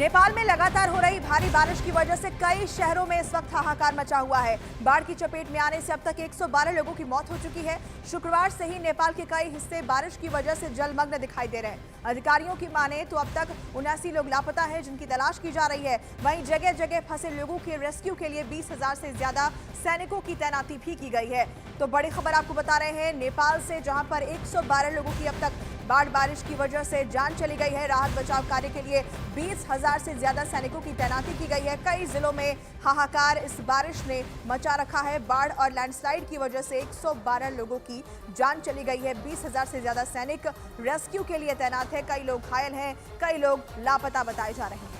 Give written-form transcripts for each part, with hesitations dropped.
नेपाल में लगातार हो रही भारी बारिश की वजह से कई शहरों में इस वक्त हाहाकार मचा हुआ है। बाढ़ की चपेट में आने से अब तक 112 लोगों की मौत हो चुकी है। शुक्रवार से ही नेपाल के कई हिस्से बारिश की वजह से जलमग्न दिखाई दे रहे हैं। अधिकारियों की माने तो अब तक 79 लोग लापता हैं, जिनकी तलाश की जा रही है। वहीं जगह जगह फंसे लोगों के रेस्क्यू के लिए 20,000 से ज्यादा सैनिकों की तैनाती भी की गई है। तो बड़ी खबर आपको बता रहे हैं नेपाल से, जहां पर 112 लोगों की अब तक बाढ़ बारिश की वजह से जान चली गई है। राहत बचाव कार्य के लिए 20,000 से ज्यादा सैनिकों की तैनाती की गई है। कई जिलों में हाहाकार इस बारिश ने मचा रखा है। बाढ़ और लैंडस्लाइड की वजह से 112 लोगों की जान चली गई है। 20,000 से ज्यादा सैनिक रेस्क्यू के लिए तैनात है। कई लोग घायल हैं, कई लोग लापता बताए जा रहे हैं।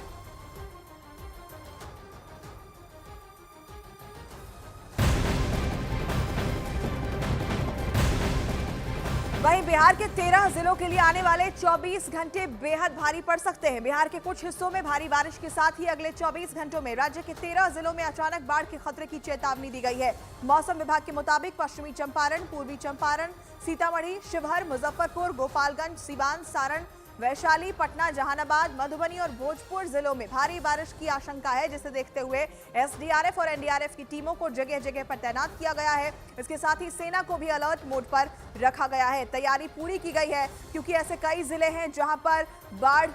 वहीं बिहार के 13 जिलों के लिए आने वाले 24 घंटे बेहद भारी पड़ सकते हैं। बिहार के कुछ हिस्सों में भारी बारिश के साथ ही अगले 24 घंटों में राज्य के 13 जिलों में अचानक बाढ़ के खतरे की चेतावनी दी गई है। मौसम विभाग के मुताबिक पश्चिमी चंपारण, पूर्वी चंपारण, सीतामढ़ी, शिवहर, मुजफ्फरपुर, गोपालगंज, सिवान, सारण, वैशाली, पटना, जहानाबाद, मधुबनी और भोजपुर जिलों में भारी बारिश की आशंका है, जिसे देखते हुए एसडीआरएफ और एनडीआरएफ की टीमों को जगह जगह पर तैनात किया गया है। इसके साथ ही सेना को भी अलर्ट मोड पर रखा गया है। तैयारी पूरी की गई है, क्योंकि ऐसे कई जिले हैं जहां पर बाढ़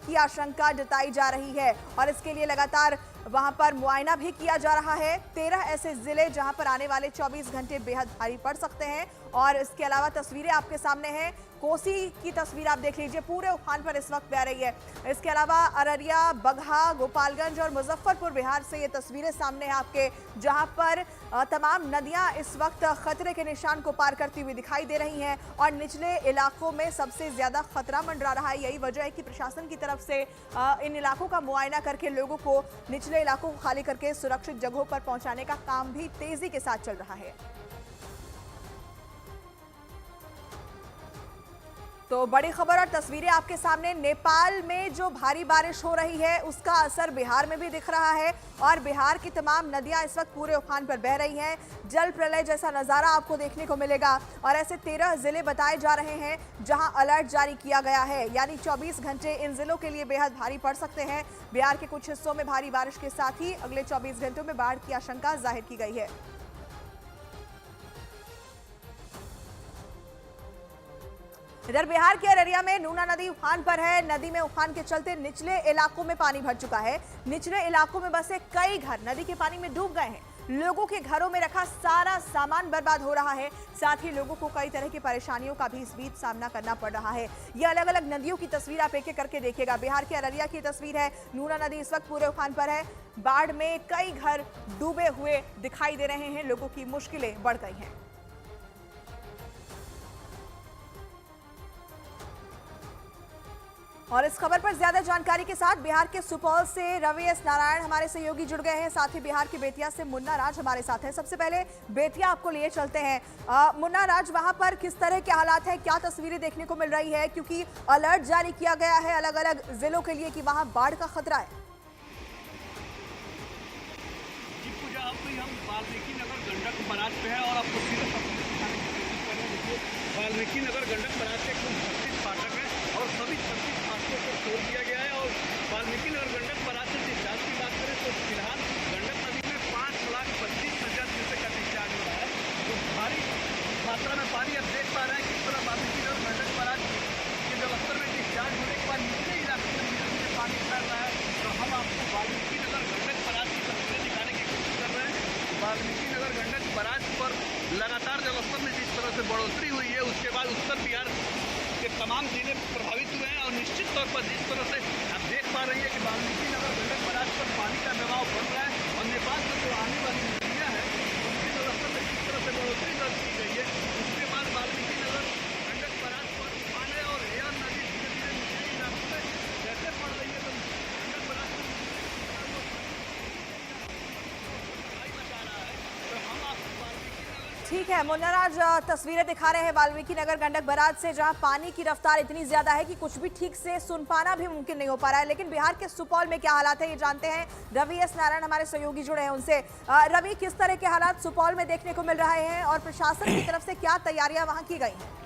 की आशंका जताई जा रही है और इसके लिए लगातार वहां पर मुआयना भी किया जा रहा है। 13 ऐसे जिले जहां पर आने वाले 24 घंटे बेहद भारी पड़ सकते हैं। और इसके अलावा तस्वीरें आपके सामने हैं। कोसी की तस्वीर आप देख लीजिए, पूरे उफान पर इस वक्त बह रही है। इसके अलावा अररिया, बगहा, गोपालगंज और मुजफ्फरपुर बिहार से ये तस्वीरें सामने हैं आपके, जहां पर तमाम नदियां इस वक्त खतरे के निशान को पार करती हुई दिखाई दे रही हैं और निचले इलाकों में सबसे ज्यादा खतरा मंडरा रहा है। यही वजह है कि प्रशासन की तरफ से इन इलाकों का मुआयना करके लोगों को निचले इलाकों को खाली करके सुरक्षित जगहों पर पहुंचाने का काम भी तेजी के साथ चल रहा है। तो बड़ी खबर और तस्वीरें आपके सामने। नेपाल में जो भारी बारिश हो रही है उसका असर बिहार में भी दिख रहा है और बिहार की तमाम नदियां इस वक्त पूरे उफान पर बह रही हैं। जल प्रलय जैसा नजारा आपको देखने को मिलेगा और ऐसे 13 जिले बताए जा रहे हैं जहां अलर्ट जारी किया गया है, यानी 24 घंटे इन जिलों के लिए बेहद भारी पड़ सकते हैं। बिहार के कुछ हिस्सों में भारी बारिश के साथ ही अगले 24 घंटों में बाढ़ की आशंका जाहिर की गई है। इधर बिहार के अररिया में नूना नदी उफान पर है। नदी में उफान के चलते निचले इलाकों में पानी भर चुका है। निचले इलाकों में बसे कई घर नदी के पानी में डूब गए हैं। लोगों के घरों में रखा सारा सामान बर्बाद हो रहा है। साथ ही लोगों को कई तरह की परेशानियों का भी इस बीच सामना करना पड़ रहा है। ये अलग अलग नदियों की तस्वीर आप एक एक करके देखिएगा। बिहार के अररिया की तस्वीर है। नूना नदी इस वक्त पूरे उफान पर है। बाढ़ में कई घर डूबे हुए दिखाई दे रहे हैं। लोगों की मुश्किलें बढ़ गई हैं। और इस खबर पर ज्यादा जानकारी के साथ बिहार के सुपौल से रवि एस नारायण हमारे सहयोगी जुड़ गए हैं। साथ ही बिहार के बेतिया से मुन्ना राज हमारे साथ हैं। सबसे पहले बेतिया आपको लिए चलते हैं। मुन्ना राज, वहां पर किस तरह के हालात हैं, क्या तस्वीरें देखने को मिल रही है, क्योंकि अलर्ट जारी किया गया है अलग अलग जिलों के लिए कि वहां बाढ़ का खतरा है। हम वाल्मीकि नगर गंडक बराज पे है और आपको वाल्मीकि नगर गंडक बराज से 36 फाटक है और सभी 36 फाटकों को खोल दिया गया है। और वाल्मीकि नगर गंडक बराज से डिस्चार्ज की बात करें तो फिलहाल गंडक नदी में 5,25,000 क्यूसेक का डिस्चार्ज हो रहा है। तो भारी मात्रा में पानी अब देख पा रहे हैं किस तरह वाल्मीकि नगर गंडक बराज के जलस्तर में डिस्चार्ज होने के बाद निचले इलाके में धीरे धीरे पानी फैल रहा है। तो हम आपको वाल्मीकि नगर गंडक बराज की तस्वीरें दिखाने की कोशिश कर रहे हैं। वाल्मीकि नगर गंडक बराज पर लगातार जलस्तर में जिस तरह से बढ़ोतरी हुई है, उसके बाद उत्तर बिहार के तमाम जिले प्रभावित हुए हैं। और निश्चित तौर पर जिस तरह से आप देख पा रही है कि वाल्मीकि नगर गंडक बराज पर पानी का दबाव बढ़ रहा है और नेपाल से जो आने वाली नदियाँ हैं उनके जलस्तर में जिस तरह से बढ़ोतरी दर्ज की गई है, उसके बाद वाल्मीकि नगर गंडक बराज पर उफान है और हेयर नदी धीरे धीरे निचले इलाकों में जैसे पड़ रही है तो गंडक बराज ठीक है मुन्ना राज, तस्वीरें दिखा रहे हैं वाल्मीकि नगर गंडक बराज से, जहां पानी की रफ्तार इतनी ज्यादा है कि कुछ भी ठीक से सुन पाना भी मुमकिन नहीं हो पा रहा है। लेकिन बिहार के सुपौल में क्या हालात है ये जानते हैं। रवि एस नारायण हमारे सहयोगी जुड़े हैं उनसे। रवि, किस तरह के हालात सुपौल में देखने को मिल रहे हैं और प्रशासन की तरफ से क्या तैयारियां वहां की गई हैं?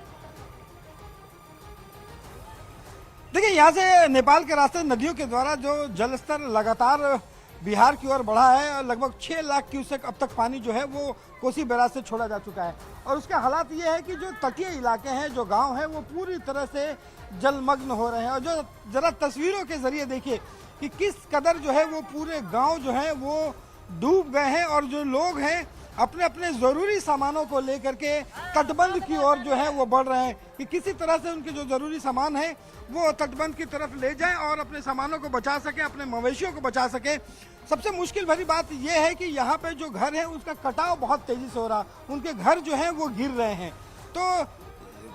देखिए, यहाँ से नेपाल के रास्ते नदियों के द्वारा जो जल स्तर लगातार बिहार की ओर बढ़ा है और लगभग 6 लाख क्यूसेक अब तक पानी जो है वो कोसी बैराज से छोड़ा जा चुका है। और उसका हालात ये है कि जो तटीय इलाके हैं, जो गांव हैं, वो पूरी तरह से जलमग्न हो रहे हैं। और जो जरा तस्वीरों के जरिए देखिए कि किस कदर जो है वो पूरे गाँव जो है वो डूब गए हैं और जो लोग हैं अपने अपने ज़रूरी सामानों को लेकर के तटबंध की ओर जो है वो बढ़ रहे हैं कि किसी तरह से उनके जो ज़रूरी सामान है वो तटबंध की तरफ ले जाएं और अपने सामानों को बचा सके, अपने मवेशियों को बचा सके। सबसे मुश्किल भरी बात यह है कि यहाँ पे जो घर है उसका कटाव बहुत तेज़ी से हो रहा, उनके घर जो है वो गिर रहे हैं। तो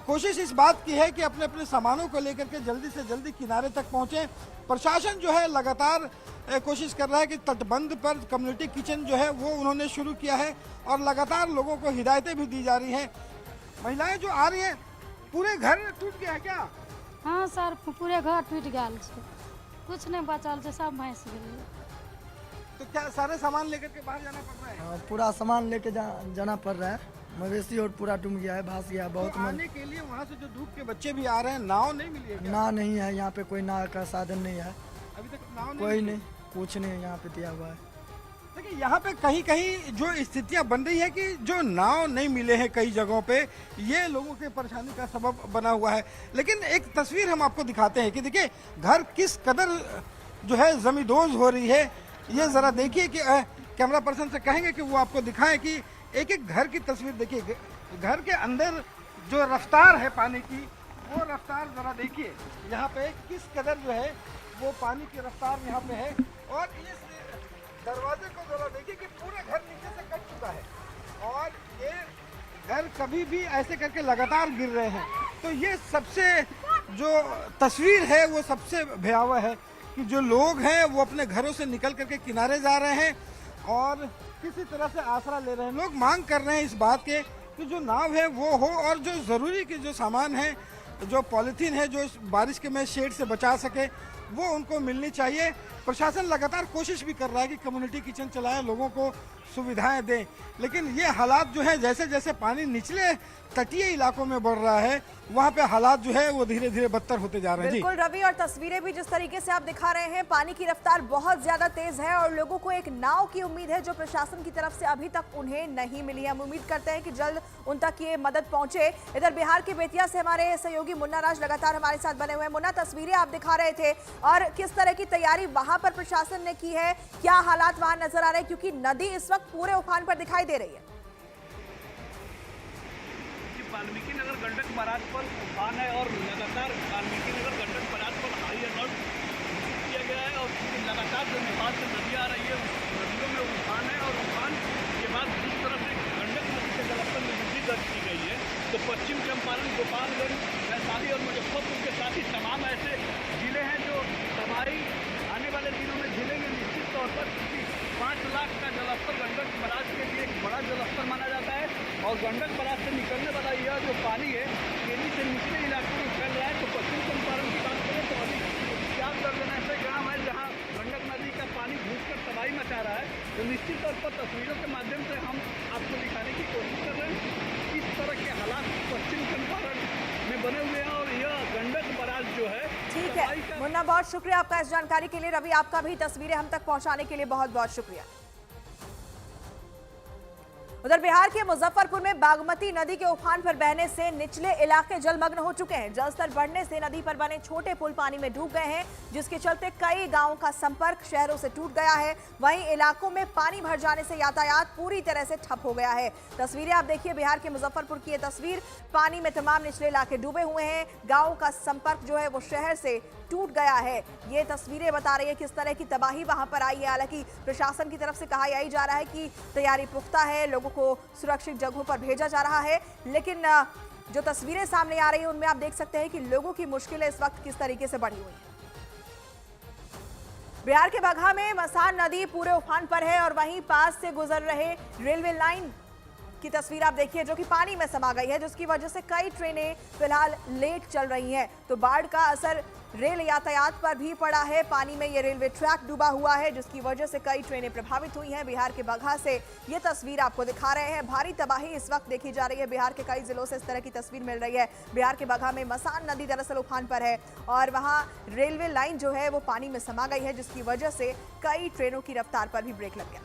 कोशिश इस बात की है कि अपने अपने सामानों को लेकर के जल्दी से जल्दी किनारे तक पहुँचें। प्रशासन जो है लगातार कोशिश कर रहा है कि तटबंध पर कम्युनिटी किचन जो है वो उन्होंने शुरू किया है और लगातार लोगों को हिदायतें भी दी जा रही हैं। महिलाएं जो आ रही हैं, पूरे घर टूट गया है क्या? हाँ सर, पूरे घर टूट गया है, कुछ नहीं बचल है, सब भैंस गए। तो क्या सारे सामान लेकर के बाहर जाना पड़ रहा है? पूरा सामान लेके जाना पड़ रहा है। मवेशी और पूरा डूब गया है, भास गया बहुत। तो आने के लिए वहाँ से जो डूब के बच्चे भी आ रहे हैं, नाव नहीं मिली है क्या? नाव नहीं है यहाँ पे, कोई नाव का साधन नहीं है अभी तक नाव कोई नहीं, कुछ नहीं यहाँ पे दिया हुआ है। देखिए, यहाँ पे कहीं कहीं जो स्थितियाँ बन रही है कि जो नाव नहीं मिले हैं कई जगहों पे, ये लोगों के परेशानी का सबब बना हुआ है। लेकिन एक तस्वीर हम आपको दिखाते हैं कि देखिए घर किस कदर जो है जमींदोज हो रही है। ये ज़रा देखिए कि कैमरा पर्सन से कहेंगे कि वो आपको दिखाएं कि एक एक घर की तस्वीर देखिए। घर के अंदर जो रफ्तार है पानी की, वो रफ्तार ज़रा देखिए। यहाँ पे किस कदर जो है वो पानी की रफ्तार यहाँ पे है। और इस दरवाजे को जरा देखिए कि पूरे घर नीचे से कट चुका है और ये घर कभी भी ऐसे करके लगातार गिर रहे हैं। तो ये सबसे जो तस्वीर है वो सबसे भयावह है कि जो लोग हैं वो अपने घरों से निकल करके किनारे जा रहे हैं और किसी तरह से आसरा ले रहे हैं। लोग मांग कर रहे हैं इस बात के कि जो नाव है वो हो और जो ज़रूरी के जो सामान है, जो पॉलीथीन है जो बारिश के में शेड से बचा सके, वो उनको मिलनी चाहिए। प्रशासन लगातार कोशिश भी कर रहा है कि कम्युनिटी किचन चलाएं, लोगों को सुविधाएं दें, लेकिन ये हालात जो है जैसे जैसे पानी निचले तटीय इलाकों में बढ़ रहा है, वहाँ पे हालात जो है वो धीरे धीरे बदतर होते जा रहे हैं। बिल्कुल रवि, और तस्वीरें भी जिस तरीके से आप दिखा रहे हैं, पानी की रफ्तार बहुत ज्यादा तेज है और लोगों को एक नाव की उम्मीद है जो प्रशासन की तरफ से अभी तक उन्हें नहीं मिली है। हम उम्मीद करते हैं कि जल्द उन तक ये मदद पहुंचे। इधर बिहार के बेतिया से हमारे सहयोगी मुन्ना राज लगातार हमारे साथ बने हुए हैं। मुन्ना, तस्वीरें आप दिखा रहे थे और किस तरह की तैयारी वहां पर प्रशासन ने की है, क्या हालात वहां नजर आ रहे हैं, क्योंकि नदी इस वक्त पूरे उफान पर दिखाई दे रही है। वाल्मीकि नगर गंडक बराज पर उफान है और लगातार वाल्मीकि नगर गंडक बराज पर हाई अलर्ट किया गया है और लगातार जो नेपाल से नदी आ रही है उस नदियों में उफान है और उफान के बाद दूसरी तरफ से गंडक नदी के जलस्तर में वृद्धि दर्ज की गई है। तो पश्चिम चंपारण, गोपालगंज, वैशाली और मुजफ्फरपुर के साथ ही तमाम ऐसे जिले हैं जो तबाही आने वाले दिनों में झेलेंगे निश्चित तौर पर, क्योंकि 5 लाख का जलस्तर गंडक बराज के लिए एक बड़ा जलस्तर माना जाता है और गंडक बराज से निकलने वाला यह जो पानी है केली से निचले इलाकों में फैल रहा है। तो पश्चिम चंपारण की बात करें तो अभी 4 दर्जन ऐसे गाँव है जहाँ गंडक नदी का पानी घुसकर तबाही मचा रहा है। तो निश्चित तौर पर तस्वीरों के माध्यम से हम आपको दिखाने की कोशिश कर रहे हैं किस तरह के हालात पश्चिम चंपारण में बने हुए हैं और यह गंडक बराज जो है। ठीक है मुन्ना, बहुत शुक्रिया आपका इस जानकारी के लिए। रवि, आपका भी तस्वीरें हम तक पहुंचाने के लिए बहुत बहुत शुक्रिया। उधर बिहार के मुजफ्फरपुर में बागमती नदी के उफान पर बहने से निचले इलाके जलमग्न हो चुके हैं। जलस्तर बढ़ने से नदी पर बने छोटे पुल पानी में डूब गए हैं, जिसके चलते कई गांवों का संपर्क शहरों से टूट गया है। वहीं इलाकों में पानी भर जाने से यातायात पूरी तरह से ठप हो गया है। तस्वीरें आप देखिए, बिहार के मुजफ्फरपुर की ये तस्वीर, पानी में तमाम निचले इलाके डूबे हुए हैं, गाँव का संपर्क जो है वो शहर से टूट गया है। ये तस्वीरें बता रही है किस तरह की तबाही वहां पर आई है। हालांकि प्रशासन की तरफ से कहा यही जा रहा है कि तैयारी पुख्ता है, लोगों को सुरक्षित जगहों पर भेजा जा रहा है, लेकिन जो तस्वीरें सामने आ रही है उनमें आप देख सकते हैं कि लोगों की मुश्किलें इस वक्त किस तरीके से बढ़ी हुई हैं। बिहार के बगहा में मसान नदी पूरे उफान पर है और वहीं पास से गुजर रहे रेलवे लाइन की तस्वीर आप देखिए जो कि पानी में समा गई है, जिसकी वजह से कई ट्रेनें फिलहाल लेट चल रही हैं। तो बाढ़ का असर रेल यातायात पर भी पड़ा है। पानी में ये रेलवे ट्रैक डूबा हुआ है, जिसकी वजह से कई ट्रेनें प्रभावित हुई हैं। बिहार के बगहा से ये तस्वीर आपको दिखा रहे हैं। भारी तबाही इस वक्त देखी जा रही है। बिहार के कई जिलों से इस तरह की तस्वीर मिल रही है। बिहार के बगहा में मसान नदी दरअसल उफान पर है और वहां रेलवे लाइन जो है वो पानी में समा गई है, जिसकी वजह से कई ट्रेनों की रफ्तार पर भी ब्रेक लग गया।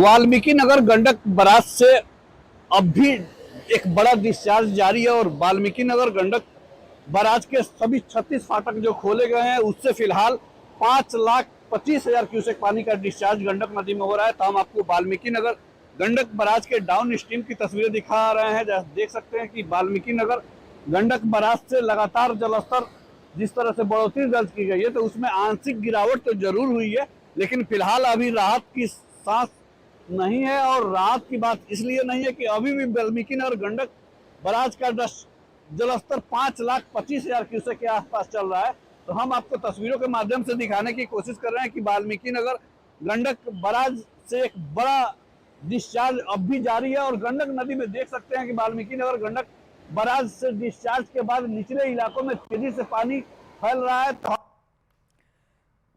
वाल्मीकि नगर गंडक बराज से अब भी एक बड़ा डिस्चार्ज जारी है और वाल्मीकि नगर गंडक बराज के सभी 36 फाटक जो खोले गए हैं उससे फिलहाल 5,25,000 क्यूसेक पानी का डिस्चार्ज गंडक नदी में हो रहा है। तो हम आपको वाल्मीकि नगर गंडक बराज के डाउन स्ट्रीम की तस्वीरें दिखा रहे हैं। देख सकते हैं कि वाल्मीकि नगर गंडक बराज से लगातार जलस्तर जिस तरह से बढ़ोतरी दर्ज की गई है तो उसमें आंशिक गिरावट तो जरूर हुई है, लेकिन फिलहाल अभी राहत की सांस नहीं है। और राहत की बात इसलिए नहीं है कि अभी भी वाल्मीकि नगर गंडक बराज का जलस्तर 5,25,000 क्यूसेक के आसपास चल रहा है। तो हम आपको तस्वीरों के माध्यम से दिखाने की कोशिश कर रहे हैं कि वाल्मीकि नगर गंडक बराज से एक बड़ा डिस्चार्ज अब भी जारी है और गंडक नदी में देख सकते हैं कि वाल्मीकि नगर गंडक बराज से डिस्चार्ज के बाद निचले इलाकों में तेजी से पानी फैल रहा है।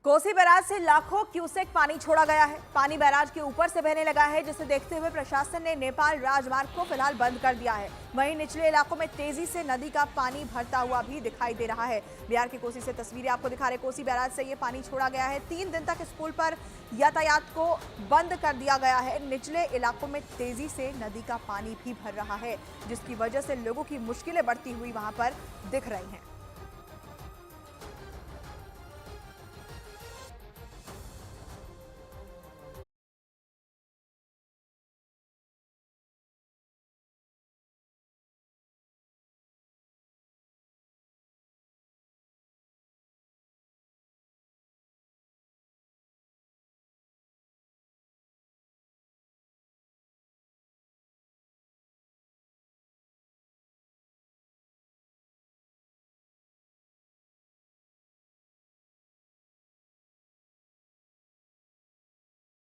कोसी बैराज से लाखों क्यूसेक पानी छोड़ा गया है। पानी बैराज के ऊपर से बहने लगा है, जिसे देखते हुए प्रशासन ने नेपाल राजमार्ग को फिलहाल बंद कर दिया है। वहीं निचले इलाकों में तेजी से नदी का पानी भरता हुआ भी दिखाई दे रहा है। बिहार के कोसी से तस्वीरें आपको दिखा रहे। कोसी बैराज से ये पानी छोड़ा गया है। 3 दिन तक इस पुल पर यातायात को बंद कर दिया गया है। निचले इलाकों में तेजी से नदी का पानी भी भर रहा है, जिसकी वजह से लोगों की मुश्किलें बढ़ती हुई वहां पर दिख रही हैं।